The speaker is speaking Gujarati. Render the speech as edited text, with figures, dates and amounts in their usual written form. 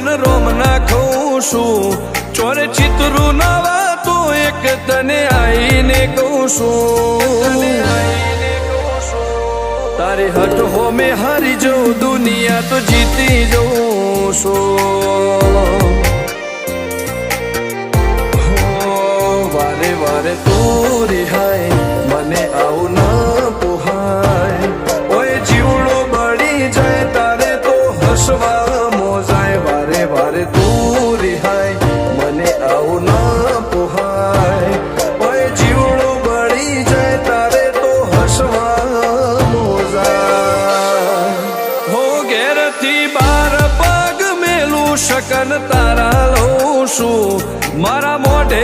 ભગવાન રોમ ના ખઉં છું ચોરે ચિત્રું નવા તો એક તને આઈને કહું છું તારી હટ હો મેં હારી જઉં દુનિયા તો જીતી જઉં છું વારે વારે તું રિહાય મને આવું ના પોહાય ઓય જીવડો બળી જાય તારે તો હસવા મોજાય વારે વારે તું રિહાય મને આવું ના પોહાય ઓય જીવડો બળી જાય તારે તો હસવા મોજાય હો ઘેરથી બાર પગ મેલું શકન તારા લઉં છું મારા મોઢે